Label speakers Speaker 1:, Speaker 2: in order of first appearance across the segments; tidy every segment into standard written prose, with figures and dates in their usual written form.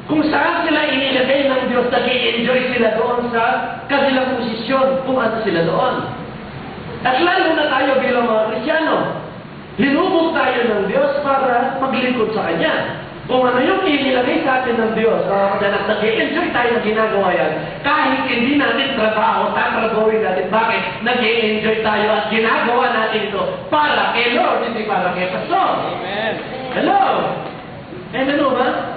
Speaker 1: Kung saan sila inilagay ng Diyos, nag-i-enjoy sila doon sa kanilang posisyon, kung ano sila doon. At lalo na tayo bilang mga Kristyano, hinubog tayo ng Diyos para maglingkod sa Kanya. Kung ano yung inilagay sa atin ng Diyos, nag-i-enjoy tayo na ginagawa yan, kahit hindi natin trabaho, tatrabahoin natin. Bakit? Nag-i-enjoy tayo at ginagawa natin ito para kay Lord, hindi para kay Pastor.
Speaker 2: Amen.
Speaker 1: Hello? Amen o ba?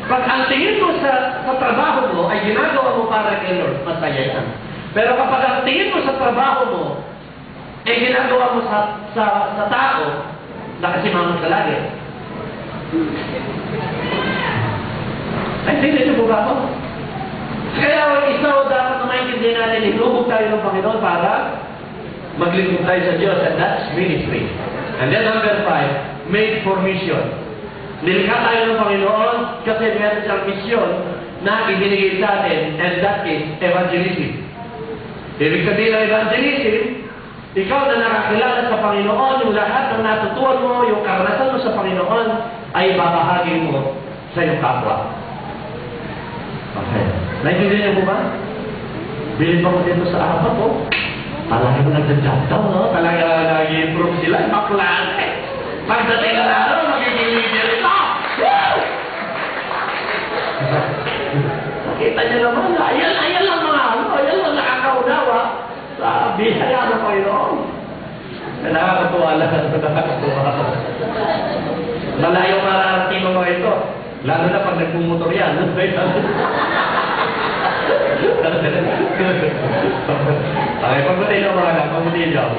Speaker 1: Pag ang tingin mo sa trabaho mo ay ginagawa mo para kay Lord, masaya yan. Pero kapag ang tingin mo sa trabaho mo ay ginagawa mo sa tao, nakasimangot ka lagi. Ay, hindi po ba ako? Kaya isa dapat na maintindihan natin, hinubog tayo ng Panginoon para maglingkod tayo sa Diyos, and that's ministry. And then number 5, made for mission. Nilikha tayo ng Panginoon kasi meron siyang misyon na ibinigay sa atin, and that is evangelism. Ibig sabihin ng evangelism, ikaw na nakakilala sa Panginoon, yung lahat ng natutuhan mo, yung karanasan mo sa Panginoon, ay babahagi mo sa iyong kapwa. Okay. Naintindihan niyo po ba? Bilin pa ko dito sa apat ko. Talagang nagda-job down, no? Talagang nag-improve sila. Maklase. Pagdating na laro, magiging leader ito. Woo! Nakita niyo naman, ayan lang mga ayan lang nakakaunawa sa bihaya ng Panginoon. Nakakatuwa lang. Nakakatuwa. Malayo mararating ng mga ito. Lalo na pag nagpumotor yan. Okay, pagbutin nyo mga lang. Pagbutin nyo.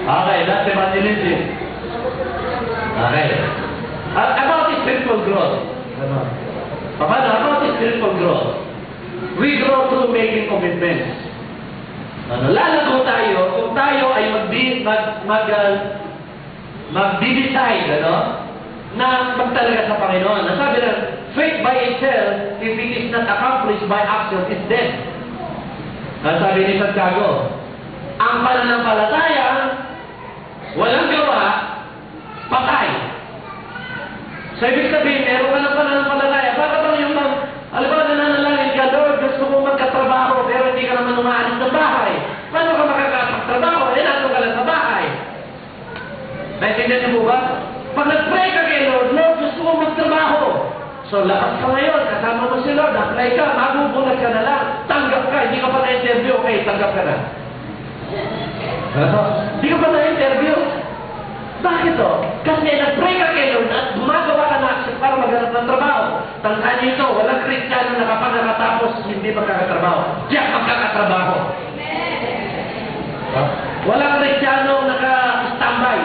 Speaker 1: Okay, that's evangelism. Okay. About spiritual growth. About spiritual growth. We grow through making commitments. Lalago tayo kung tayo ay mag-decide, na magtalaga sa Panginoon. Nasabi na, faith by itself, if it is not accomplished by action, is dead. Nasabi ni Santiago, ang pananampalataya, walang gawa, patay. So, ibig sabihin, meron ka ng pananampalataya. Baka bang yung alam ba, nananalangin ka, Lord, gusto mo magkatrabaho, pero hindi ka naman umaalis ng bahay. Paano ka makakapagtrabaho? Nato ka lang sa bahay. Naintindihan niyo po ba? Pag nag-pray ka kay Lord, Lord, gusto mo magtrabaho. So, lakas ka ngayon, kasama mo si Lord, apply ka, magugulat ka na lang, tanggap ka, hindi ka pa na-interview, okay, tanggap ka na. Hindi ka pa na-interview. Bakit to? Kasi nag-pray ka kay Lord at gumagawa ka na action para maghanap ng trabaho. Tandaan niyo ito, walang Kristiyano na kapag nakatapos, hindi magkakatrabaho. Diyak magkakatrabaho. Walang Kristiyano naka-standby.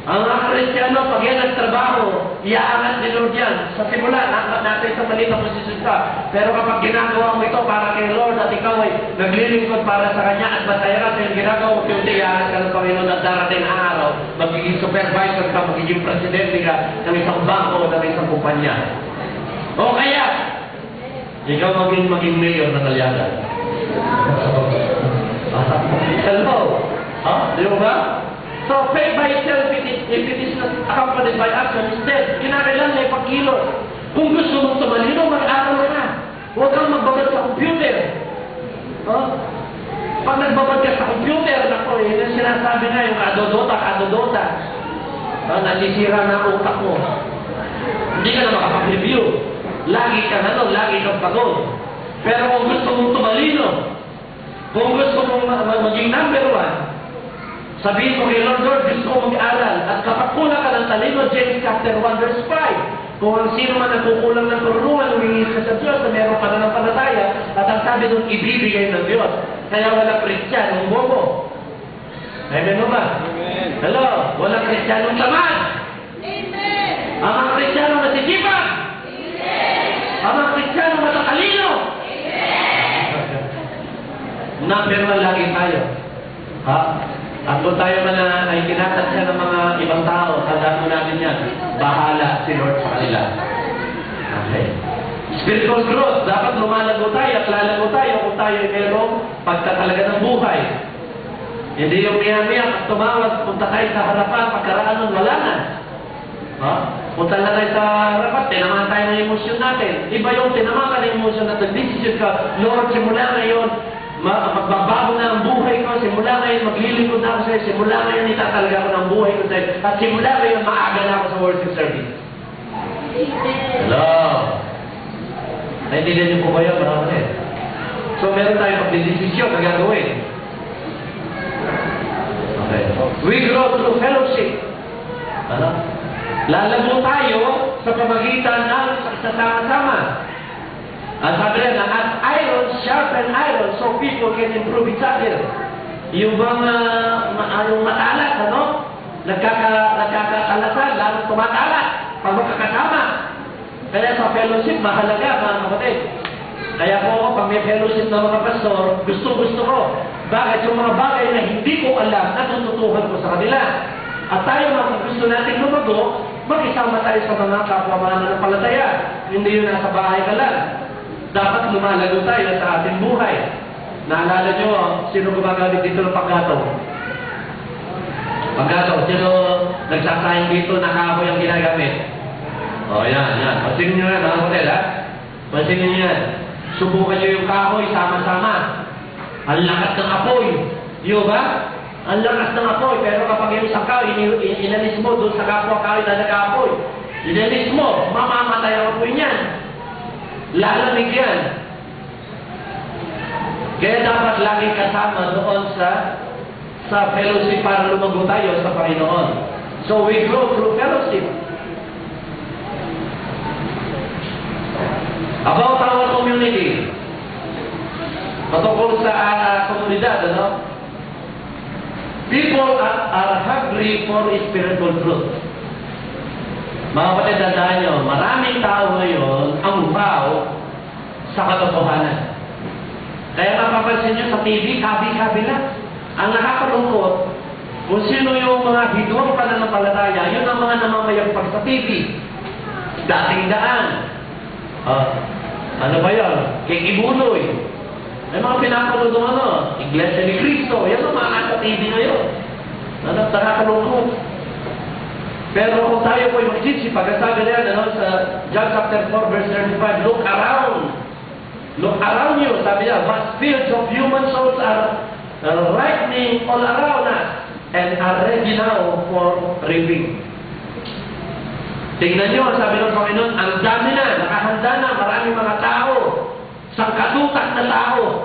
Speaker 1: Ang mga Kristiyano, pag yan nagtrabaho, iaangat ni Lord yan. Sa simula, naangat natin sa maliit na posisyon ka. Pero kapag ginagawa mo ito para kay Lord at ikaw ay naglilingkod para sa Kanya at masaya ka sa yung ginagawa mo, kundi iaangat ka ng Panginoon at darating ang araw, magiging supervisor ka, magiging presidente ka ng isang bangko o ng isang kumpanya. O kaya, ikaw maging mayor ng Aliaga. Hello? Di mo ba? So, faith by itself, if it is not accompanied by action, instead, kinakailan na ipagkilot. Kung gusto mong tumalino, mag-aral ka. Huwag kang magbabad sa computer. Pag nagbabad ka sa computer, yun ang sinasabi nga, yung kadodota. Nasisira na ang utak mo. Hindi ka na makapag-review. Lagi kang pagod. Pero kung gusto mong tumalino, kung gusto mong maging number 1, sabihin mo kay Lord, gusto ko mag-aral. At kapag kulang ka ng talino, James chapter 1 verse 5. Kung ang sino man nagkukulang ng turungan, humingi ka sa Diyos na mayroong pananampalataya, at ang sabi doon, ibibigay ng Diyos. Kaya walang Kristiyanong bobo. Amen ba?
Speaker 2: Amen.
Speaker 1: Hello? Walang Kristiyanong tamad.
Speaker 3: Amen.
Speaker 1: Ang mga Kristiyano masisipag.
Speaker 3: Amen.
Speaker 1: Ang mga Kristiyano matatalino.
Speaker 3: Amen.
Speaker 1: Number 1 lagi tayo. At kung tayo man ay tinatansya ng mga ibang tao, tandaan mo natin yan, bahala si Lord sa kanila. Okay. Spiritual growth, dapat lumalago tayo at lalago tayo kung tayo ay merong pagtatalaga ng buhay. Hindi yung miya-miya, tumawag, punta tayo sa harapan, pagkaraan nun, wala na. Punta na tayo sa harapan, tinamaan tayo emosyon natin. Iba yung tinamakan ng emosyon at nag-decision ka, Lord, simula ngayon, magbabago na ang buhay ko, simula ngayon, maglilingkod na ako sa'yo, simula ngayon, itatalaga ko ng buhay ko sa'yo, at simula ngayon, maaga na ako sa worship service. Hello? Naintindihan niyo po ba yun, mga kapatid? So, meron tayong pagdidesisyon na gagawin. Okay. We grow through fellowship. Ano? Lalago tayo sa pamagitan ng sasama-sama. At sabi rin, as iron sharpen iron, so people can improve each other. Yung bang yung matalas, ano? Nagkakalasan, lalo tumatalas pag magkakasama. Kaya sa fellowship, mahalaga, mga kapatid. Kaya po ako, pag may fellowship ng mga pastor, gusto ko. Bakit? Yung mga bagay na hindi ko alam, natututuhan ko sa kanila. At tayo mga gusto natin lumago, makisama tayo sa mga kapwa mananampalataya. Hindi yun nasa bahay ka lang. Dapat lumalago tayo sa ating buhay. Naalala nyo, sino gumagamit dito ng paggatong? Paggatong, sino nagsasayang dito na kahoy ang ginagamit? O, yan. Pansinin nyo yan, mga kapatid, ha? Pansinin nyo yan. Subukan nyo yung kahoy, sama-sama. Ang lakas ng apoy. Di ba? Ang lakas ng apoy. Pero kapag yung isang kahoy, inalis mo doon sa kapwa kahoy na nag-apoy. Inalis mo, mamamatay ang apoy niyan. Lalamig yan. Kaya dapat laging kasama doon sa fellowship para lumago tayo sa Panginoon. So we grow through fellowship. About our community. Patungkol sa komunidad, ano? People are hungry for spiritual truth. Mga kapatid, tandaan nyo, maraming tao ngayon ang upaw sa katotohanan. Kaya mapapansin nyo sa TV, kabi-kabi lang. Ang nakakalungkot, kung sino yung mga bidwang pananampalataya, yun ang mga namamayagpag sa TV. Dating daan. Ano ba yun? King Ibuloy. May mga pinapanood ng Iglesia ni Cristo. Yan ang mga nasa TV ngayon. Nakakalungkot. Pero kung tayo po'y magsisipag, sabi niya sa John chapter 4, verse 35, look around. Look around you. Sabi niya, vast fields of human souls are ripening all around us and are ready now for reaping. Tingnan nyo, sabi ng Panginoon, ang dami na, nakahanda na, maraming mga tao, sangkatutak na tao,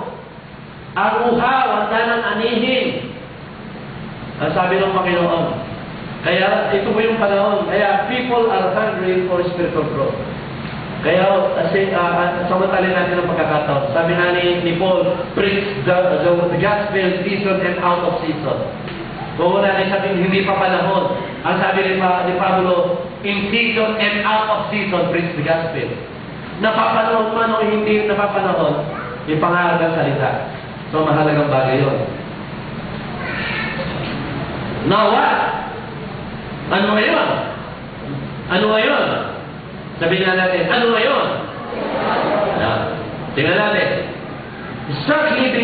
Speaker 1: ang uhaw, handa ng anihin. Ang sabi ng Panginoon, kaya ito po yung panahon, kaya people are hungry for spiritual growth. Kaya, samantalin natin ang pagkakataon. Sabi na ni Paul, preach the gospel season and out of season. Kung natin sabihin, hindi pa panahon. Ang sabi ni Pablo, in season and out of season, preach the gospel. Napapanahon man o hindi napapanahon, ipangarap ang salita. So, mahalagang bagay yun. Now what? Ano ngayon? Ano ngayon? Sabihin na natin, ano ngayon? Tingnan natin. Start living